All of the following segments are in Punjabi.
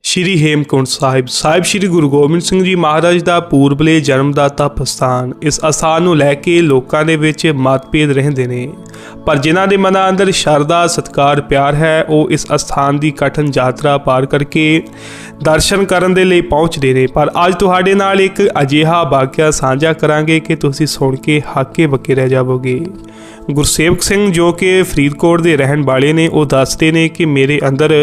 ਸ਼੍ਰੀ ਹੇਮਕੁੰਟ ਸਾਹਿਬ ਸ਼੍ਰੀ ਗੁਰੂ ਗੋਬਿੰਦ ਸਿੰਘ ਜੀ ਮਹਾਰਾਜ ਦਾ ਪੂਰਬਲੇ ਜਨਮ ਦਾ ਤਪ ਅਸਥਾਨ। ਇਸ ਅਸਥਾਨ ਨੂੰ ਲੈ ਕੇ ਲੋਕਾਂ ਦੇ ਵਿੱਚ ਮਤਭੇਦ ਰਹਿੰਦੇ ਨੇ, ਪਰ ਜਿਨ੍ਹਾਂ ਦੇ ਮਨਾਂ ਅੰਦਰ ਸ਼ਰਧਾ, ਸਤਿਕਾਰ, ਪਿਆਰ ਹੈ ਉਹ ਇਸ ਅਸਥਾਨ ਦੀ ਕਠਿਨ ਯਾਤਰਾ ਪਾਰ ਕਰਕੇ ਦਰਸ਼ਨ ਕਰਨ ਦੇ ਲਈ ਪਹੁੰਚਦੇ ਨੇ। ਪਰ ਅੱਜ ਤੁਹਾਡੇ ਨਾਲ ਇੱਕ ਅਜਿਹਾ ਵਾਕਿਆ ਸਾਂਝਾ ਕਰਾਂਗੇ ਕਿ ਤੁਸੀਂ ਸੁਣ ਕੇ ਹਾਕੇ ਬੱਕੇ ਰਹਿ ਜਾਵੋਗੇ। ਗੁਰਸੇਵਕ ਸਿੰਘ ਜੋ ਕਿ ਫਰੀਦਕੋਟ ਦੇ ਰਹਿਣ ਵਾਲੇ ਨੇ, ਉਹ ਦੱਸਦੇ ਨੇ ਕਿ ਮੇਰੇ ਅੰਦਰ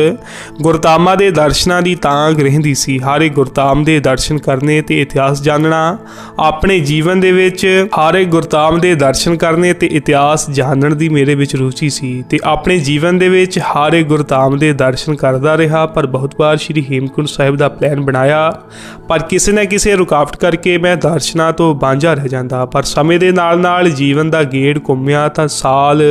ਗੁਰਧਾਮਾਂ ਦੇ ਦਰਸ਼ਨਾਂ ਦੀ ਤਾਂਘ ਰਹਿੰਦੀ ਸੀ। ਹਰ ਇੱਕ ਗੁਰਧਾਮ ਦੇ ਦਰਸ਼ਨ ਕਰਨੇ ਤੇ ਇਤਿਹਾਸ ਜਾਣਨਾ, ਆਪਣੇ ਜੀਵਨ ਦੇ ਵਿੱਚ ਹਰ ਇੱਕ ਗੁਰਧਾਮ ਦੇ ਦਰਸ਼ਨ ਕਰਨੇ ਤੇ ਇਤਿਹਾਸ ਜਾਣਨ ਦੀ ਮੇਰੇ ਵਿੱਚ ਰੁਚੀ ਸੀ ਤੇ ਆਪਣੇ ਜੀਵਨ ਦੇ ਵਿੱਚ ਹਰ ਇੱਕ ਗੁਰਧਾਮ ਦੇ ਦਰਸ਼ਨ ਕਰਦਾ ਰਿਹਾ। ਪਰ ਬਹੁਤ ਵਾਰ ਸ਼੍ਰੀ ਹੇਮਕੁੰਟ ਸਾਹਿਬ ਦਾ ਪਲਾਨ ਬਣਾਇਆ, ਪਰ ਕਿਸੇ ਨਾ ਕਿਸੇ ਰੁਕਾਵਟ ਕਰਕੇ ਮੈਂ ਦਰਸ਼ਨਾਂ ਤੋਂ ਵਾਂਝਾ ਰਹਿ ਜਾਂਦਾ। ਪਰ ਸਮੇਂ ਦੇ ਨਾਲ ਜੀਵਨ ਦਾ ਗੇੜ ਘੁੰਮਿਆ ਤਾਂ ਸਾਲ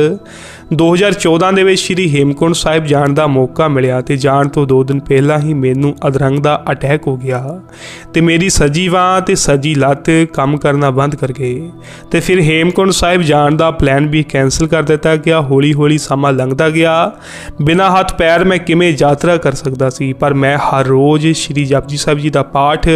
2014 ਦੇ ਵਿੱਚ ਸ਼੍ਰੀ ਹੇਮਕੁੰਟ ਸਾਹਿਬ ਜਾਣ ਦਾ ਮੌਕਾ ਮਿਲਿਆ ਤੇ ਜਾਣ ਤੋਂ 2 ਦਿਨ ਪਹਿਲਾਂ ਹੀ ਮੈਨੂੰ ਅਧਰੰਗ ਦਾ ਅਟੈਕ ਹੋ ਗਿਆ ਤੇ ਮੇਰੀ ਸੱਜੀ ਬਾਂਹ ਤੇ ਸੱਜੀ ਲੱਤ ਕੰਮ ਕਰਨਾ ਬੰਦ ਕਰ ਗਏ ਤੇ ਫਿਰ ਹੇਮਕੁੰਟ ਸਾਹਿਬ ਜਾਣ ਦਾ ਪਲਾਨ ਵੀ ਕੈਂਸਲ ਕਰ ਦਿੱਤਾ ਗਿਆ। ਹੌਲੀ ਸਮਾਂ ਲੰਘਦਾ ਗਿਆ। ਬਿਨਾਂ ਹੱਥ ਪੈਰ ਮੈਂ ਕਿਵੇਂ ਯਾਤਰਾ ਕਰ ਸਕਦਾ ਸੀ, ਪਰ ਮੈਂ ਹਰ ਰੋਜ਼ ਸ਼੍ਰੀ ਜਪਜੀ ਸਾਹਿਬ ਜੀ ਦਾ ਪਾਠ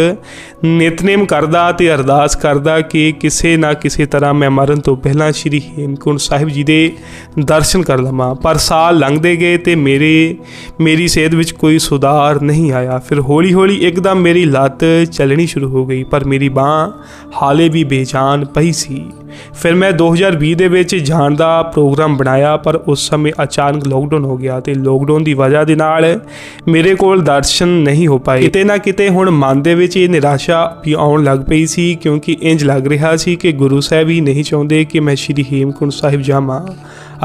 ਨਿਤਨੇਮ ਕਰਦਾ ਤੇ ਅਰਦਾਸ ਕਰਦਾ ਕਿ ਕਿਸੇ ਨਾ ਕਿਸੇ ਤਰ੍ਹਾਂ ਮੈਂ ਮਰਨ ਤੋਂ ਪਹਿਲਾਂ ਸ਼੍ਰੀ ਹੇਮਕੁੰਟ ਸਾਹਿਬ ਜੀ ਦੇ ਦਰਸ਼ਨ ਕਰ ਲਵਾਂ। ਪਰ ਸਾਲ ਲੰਘਦੇ ਗਏ ਤੇ ਮੇਰੀ ਸਿਹਤ ਵਿੱਚ ਕੋਈ ਸੁਧਾਰ ਨਹੀਂ ਆਇਆ। ਫਿਰ ਹੌਲੀ ਇੱਕਦਮ ਮੇਰੀ ਲੱਤ ਚੱਲਣੀ ਸ਼ੁਰੂ ਹੋ ਗਈ, ਪਰ ਮੇਰੀ ਬਾਂਹ ਹਾਲੇ ਵੀ ਬੇਜਾਨ ਪਈ ਸੀ। ਫਿਰ ਮੈਂ 2020 ਦੇ ਵਿੱਚ ਜਾਣ ਦਾ ਪ੍ਰੋਗਰਾਮ ਬਣਾਇਆ, ਪਰ ਉਸ ਸਮੇਂ ਅਚਾਨਕ ਲੋਕਡਾਊਨ ਹੋ ਗਿਆ ਤੇ ਲੋਕਡਾਊਨ ਦੀ ਵਜ੍ਹਾ ਦੇ ਨਾਲ ਮੇਰੇ ਕੋਲ ਦਰਸ਼ਨ ਨਹੀਂ ਹੋ ਪਾਏ। ਕਿਤੇ ਨਾ ਕਿਤੇ ਹੁਣ ਮਨ ਦੇ ਵਿੱਚ ਇਹ ਨਿਰਾਸ਼ਾ ਵੀ ਆਉਣ ਲੱਗ ਪਈ ਸੀ, ਕਿਉਂਕਿ ਇੰਜ ਲੱਗ ਰਿਹਾ ਸੀ ਕਿ ਗੁਰੂ ਸਾਹਿਬ ਹੀ ਨਹੀਂ ਚਾਹੁੰਦੇ ਕਿ ਮੈਂ ਸ਼੍ਰੀ ਹੇਮਕੁੰਟ ਸਾਹਿਬ ਜਾਵਾਂ।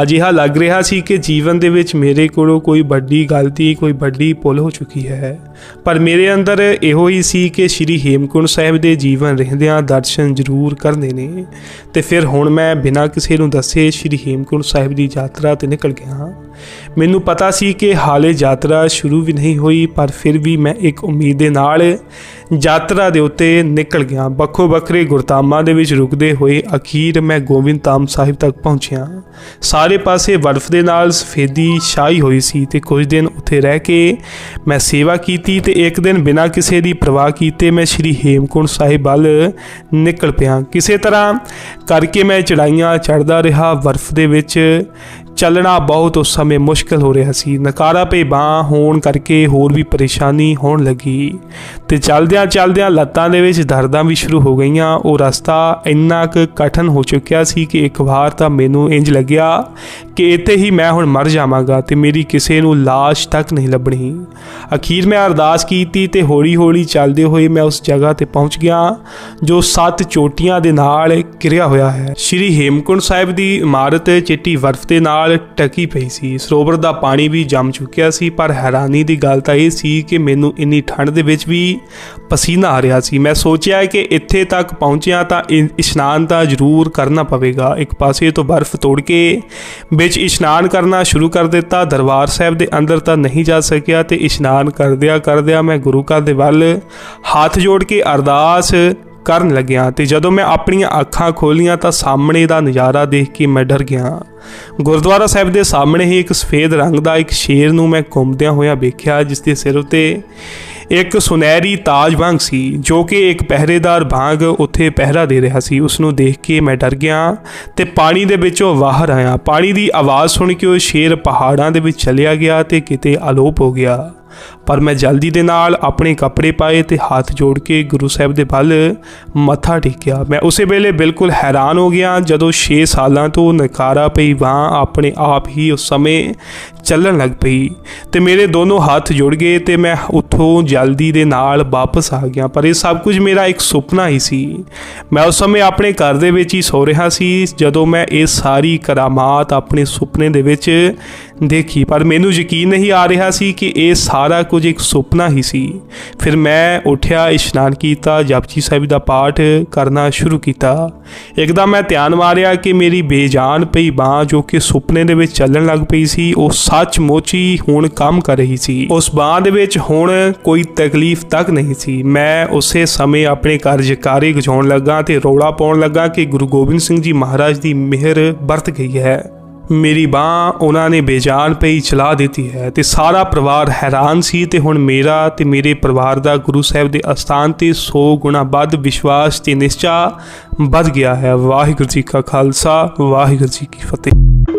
ਅਜਿਹਾ ਲੱਗ ਰਿਹਾ ਸੀ ਕਿ ਜੀਵਨ ਦੇ ਵਿੱਚ ਮੇਰੇ ਕੋਲੋਂ ਕੋਈ ਵੱਡੀ ਗਲਤੀ, ਕੋਈ ਵੱਡੀ ਭੁੱਲ ਹੋ ਚੁੱਕੀ ਹੈ। ਪਰ ਮੇਰੇ ਅੰਦਰ ਇਹੋ ਹੀ ਸੀ ਕਿ ਸ਼੍ਰੀ ਹੇਮਕੁੰਟ ਸਾਹਿਬ ਦੇ ਜੀਵਨ ਰਹਿੰਦਿਆਂ ਦਰਸ਼ਨ ਜ਼ਰੂਰ ਕਰਨੇ ਨੇ। ਤੇ ਫਿਰ ਹੁਣ ਮੈਂ ਬਿਨਾਂ ਕਿਸੇ ਨੂੰ ਦੱਸੇ ਸ਼੍ਰੀ ਹੇਮਕੁੰਟ ਸਾਹਿਬ ਦੀ ਯਾਤਰਾ 'ਤੇ ਨਿਕਲ ਗਿਆ। ਮੈਨੂੰ ਪਤਾ ਸੀ ਕਿ ਹਾਲੇ ਯਾਤਰਾ ਸ਼ੁਰੂ ਵੀ ਨਹੀਂ ਹੋਈ, ਪਰ ਫਿਰ ਵੀ ਮੈਂ ਇੱਕ ਉਮੀਦ ਦੇ ਨਾਲ ਯਾਤਰਾ ਦੇ ਉੱਤੇ ਨਿਕਲ ਗਿਆ। ਵੱਖੋ ਵੱਖਰੇ ਗੁਰਧਾਮਾਂ ਦੇ ਵਿੱਚ ਰੁਕਦੇ ਹੋਏ ਅਖੀਰ ਮੈਂ ਗੋਬਿੰਦ ਧਾਮ ਸਾਹਿਬ ਤੱਕ ਪਹੁੰਚਿਆ। ਸਾਰੇ ਪਾਸੇ ਬਰਫ਼ ਦੇ ਨਾਲ ਸਫੇਦੀ ਛਾਈ ਹੋਈ ਸੀ ਤੇ ਕੁਝ ਦਿਨ ਉੱਥੇ ਰਹਿ ਕੇ ਮੈਂ ਸੇਵਾ ਕੀਤੀ ਤੇ ਇੱਕ ਦਿਨ ਬਿਨਾਂ ਕਿਸੇ ਦੀ ਪਰਵਾਹ ਕੀਤੇ ਮੈਂ ਸ਼੍ਰੀ ਹੇਮਕੁੰਟ ਸਾਹਿਬ ਵੱਲ ਨਿਕਲ ਪਿਆ। ਕਿਸੇ ਤਰ੍ਹਾਂ ਕਰਕੇ ਮੈਂ ਚੜ੍ਹਾਈਆਂ ਚੜ੍ਹਦਾ ਰਿਹਾ। ਬਰਫ਼ ਦੇ ਵਿੱਚ ਚੱਲਣਾ ਬਹੁਤ ਉਸ ਸਮੇਂ ਮੁਸ਼ਕਿਲ ਹੋ ਰਿਹਾ ਸੀ। ਨਕਾਰਾ ਪਈ ਬਾਂਹ ਹੋਣ ਕਰਕੇ ਹੋਰ ਵੀ ਪਰੇਸ਼ਾਨੀ ਹੋਣ ਲੱਗੀ ਤੇ ਚਲਦਿਆਂ ਲੱਤਾਂ ਦੇ ਵਿੱਚ ਦਰਦਾਂ ਵੀ ਸ਼ੁਰੂ ਹੋ ਗਈਆਂ। ਉਹ ਰਸਤਾ ਇੰਨਾ ਕੁ ਕਠਿਨ ਹੋ ਚੁੱਕਿਆ ਸੀ ਕਿ ਇੱਕ ਵਾਰ ਤਾਂ ਮੈਨੂੰ ਇੰਜ ਲੱਗਿਆ ਕਿ ਇੱਥੇ ਹੀ ਮੈਂ ਹੁਣ ਮਰ ਜਾਵਾਂਗਾ ਤੇ ਮੇਰੀ ਕਿਸੇ ਨੂੰ ਲਾਸ਼ ਤੱਕ ਨਹੀਂ ਲੱਭਣੀ। ਅਖੀਰ ਮੈਂ ਅਰਦਾਸ ਕੀਤੀ ਤੇ ਹੌਲੀ ਚੱਲਦੇ ਹੋਏ ਮੈਂ ਉਸ ਜਗ੍ਹਾ ਤੇ ਪਹੁੰਚ ਗਿਆ ਜੋ 7 ਚੋਟੀਆਂ ਦੇ ਨਾਲ ਘਿਰਿਆ ਹੋਇਆ ਹੈ। ਸ਼੍ਰੀ ਹੇਮਕੁੰਟ ਸਾਹਿਬ ਦੀ ਇਮਾਰਤ ਚਿੱਟੀ ਬਰਫ਼ ਦੇ ਨਾਲ ਟਕੀ ਪਈ ਸੀ। ਸਰੋਵਰ ਦਾ ਪਾਣੀ ਵੀ ਜੰਮ ਚੁੱਕਿਆ ਸੀ, ਪਰ ਹੈਰਾਨੀ ਦੀ ਗੱਲ ਤਾਂ ਇਹ ਸੀ ਕਿ ਮੈਨੂੰ ਇੰਨੀ ਠੰਡ ਦੇ ਵਿੱਚ ਵੀ ਪਸੀਨਾ ਆ ਰਿਹਾ ਸੀ। ਮੈਂ ਸੋਚਿਆ ਕਿ ਇੱਥੇ ਤੱਕ ਪਹੁੰਚਿਆ ਤਾਂ ਇਸ਼ਨਾਨ ਤਾਂ ਜ਼ਰੂਰ ਕਰਨਾ ਪਵੇਗਾ। ਇੱਕ ਪਾਸੇ ਤੋਂ ਬਰਫ਼ ਤੋੜ ਕੇ ਵਿੱਚ ਇਸ਼ਨਾਨ ਕਰਨਾ ਸ਼ੁਰੂ ਕਰ ਦਿੱਤਾ। ਦਰਬਾਰ ਸਾਹਿਬ ਦੇ ਅੰਦਰ ਤਾਂ ਨਹੀਂ ਜਾ ਸਕਿਆ ਤੇ ਇਸ਼ਨਾਨ ਕਰਦਿਆਂ ਮੈਂ ਗੁਰੂ ਘਰ ਦੇ ਵੱਲ ਹੱਥ ਜੋੜ ਕੇ ਅਰਦਾਸ ਕਰਨ ਲੱਗਿਆ ਤੇ ਜਦੋਂ ਮੈਂ ਆਪਣੀਆਂ ਅੱਖਾਂ ਖੋਲ੍ਹੀਆਂ ਤਾਂ ਸਾਹਮਣੇ ਦਾ ਨਜ਼ਾਰਾ ਦੇਖ ਕੇ ਮੈਂ ਡਰ ਗਿਆ। ਗੁਰਦੁਆਰਾ ਸਾਹਿਬ ਦੇ ਸਾਹਮਣੇ ਹੀ ਇੱਕ ਸਫੇਦ ਰੰਗ ਦਾ ਇੱਕ ਸ਼ੇਰ ਨੂੰ ਮੈਂ ਘੁੰਮਦਿਆਂ ਹੋਇਆਂ ਵੇਖਿਆ, ਜਿਸ ਦੇ ਸਿਰ ਉੱਤੇ ਇੱਕ ਸੁਨਹਿਰੀ ਤਾਜ ਵਾਂਗ ਸੀ, ਜੋ ਕਿ ਇੱਕ ਪਹਿਰੇਦਾਰ ਵਾਂਗ ਉੱਥੇ ਪਹਿਰਾ ਦੇ ਰਿਹਾ ਸੀ। ਉਸ ਨੂੰ ਦੇਖ ਕੇ ਮੈਂ ਡਰ ਗਿਆ ਤੇ ਪਾਣੀ ਦੇ ਵਿੱਚੋਂ ਬਾਹਰ ਆਇਆ। ਪਾਣੀ ਦੀ ਆਵਾਜ਼ ਸੁਣ ਕੇ ਉਹ ਸ਼ੇਰ ਪਹਾੜਾਂ ਦੇ ਵਿੱਚ ਚਲਿਆ ਗਿਆ ਤੇ ਕਿਤੇ ਅਲੋਪ ਹੋ ਗਿਆ। ਪਰ ਮੈਂ ਜਲਦੀ ਦੇ ਨਾਲ ਆਪਣੇ ਕੱਪੜੇ ਪਾਏ ਤੇ ਹੱਥ ਜੋੜ ਕੇ ਗੁਰੂ ਸਾਹਿਬ ਦੇ ਵੱਲ ਮੱਥਾ ਟੇਕਿਆ। ਮੈਂ ਉਸੇ ਵੇਲੇ ਬਿਲਕੁਲ ਹੈਰਾਨ ਹੋ ਗਿਆ ਜਦੋਂ 6 ਸਾਲਾਂ ਤੋਂ ਨਕਾਰਾ ਪਈ ਬਾਂਹ ਆਪਣੇ ਆਪ ਹੀ ਉਸ ਸਮੇਂ ਚੱਲਣ ਲੱਗ ਪਈ ਤੇ ਮੇਰੇ ਦੋਨੋਂ ਹੱਥ ਜੁੜ ਗਏ ਤੇ ਮੈਂ ਉੱਥੋਂ ਜਲਦੀ ਦੇ ਨਾਲ ਵਾਪਸ ਆ ਗਿਆ। ਪਰ ਇਹ ਸਭ ਕੁਝ ਮੇਰਾ ਇੱਕ ਸੁਪਨਾ ਹੀ ਸੀ। ਮੈਂ ਉਸ ਸਮੇਂ ਆਪਣੇ ਘਰ ਦੇ ਵਿੱਚ ਹੀ ਸੋ ਰਿਹਾ ਸੀ ਜਦੋਂ ਮੈਂ ਇਹ ਸਾਰੀ ਕਰਾਮਾਤ ਆਪਣੇ ਸੁਪਨੇ ਦੇ ਵਿੱਚ ਦੇਖੀ, ਪਰ ਮੈਨੂੰ ਯਕੀਨ ਨਹੀਂ ਆ ਰਿਹਾ ਸੀ ਕਿ ਇਹ ਸਾਰਾ ਕੁਝ ਇੱਕ ਸੁਪਨਾ ਹੀ ਸੀ। ਫਿਰ ਮੈਂ ਉੱਠਿਆ, ਇਸ਼ਨਾਨ ਕੀਤਾ, ਜਪਜੀ ਸਾਹਿਬ ਦਾ ਪਾਠ ਕਰਨਾ ਸ਼ੁਰੂ ਕੀਤਾ। ਇੱਕਦਮ ਮੈਂ ਧਿਆਨ ਮਾਰਿਆ ਕਿ ਮੇਰੀ ਬੇਜਾਨ ਪਈ ਬਾਂਹ ਜੋ ਕਿ ਸੁਪਨੇ ਦੇ ਵਿੱਚ ਚੱਲਣ ਲੱਗ ਪਈ ਸੀ, ਉਹ ਸੱਚਮੁੱਚ ਹੀ ਹੁਣ ਕੰਮ ਕਰ ਰਹੀ ਸੀ। ਉਸ ਬਾਂਹ ਦੇ ਵਿੱਚ ਹੁਣ ਕੋਈ ਤਕਲੀਫ ਤੱਕ ਨਹੀਂ ਸੀ। ਮੈਂ ਉਸੇ ਸਮੇਂ ਆਪਣੇ ਘਰ ਜਕਾਰੇ ਗਜਾਉਣ ਲੱਗਾ ਤੇ ਰੌਲਾ ਪਾਉਣ ਲੱਗਾ ਕਿ ਗੁਰੂ ਗੋਬਿੰਦ ਸਿੰਘ ਜੀ ਮਹਾਰਾਜ ਦੀ ਮਿਹਰ ਵਰਤ ਗਈ ਹੈ। ਮੇਰੀ ਬਾਂਹ ਉਹਨਾਂ ਨੇ ਬੇਜਾਨ ਪਈ ਚਲਾ ਦਿੱਤੀ ਹੈ ਤੇ ਸਾਰਾ ਪਰਿਵਾਰ ਹੈਰਾਨ ਸੀ ਤੇ ਹੁਣ ਮੇਰਾ ਤੇ ਮੇਰੇ ਪਰਿਵਾਰ ਦਾ ਗੁਰੂ ਸਾਹਿਬ ਦੇ ਅਸਥਾਨ ਤੇ 100 ਗੁਣਾ ਵੱਧ ਵਿਸ਼ਵਾਸ ਤੇ ਨਿਸ਼ਚਾ ਵੱਧ ਗਿਆ ਹੈ। ਵਾਹਿਗੁਰੂ ਜੀ ਕਾ ਖਾਲਸਾ, ਵਾਹਿਗੁਰੂ ਜੀ ਕੀ ਫਤਿਹ।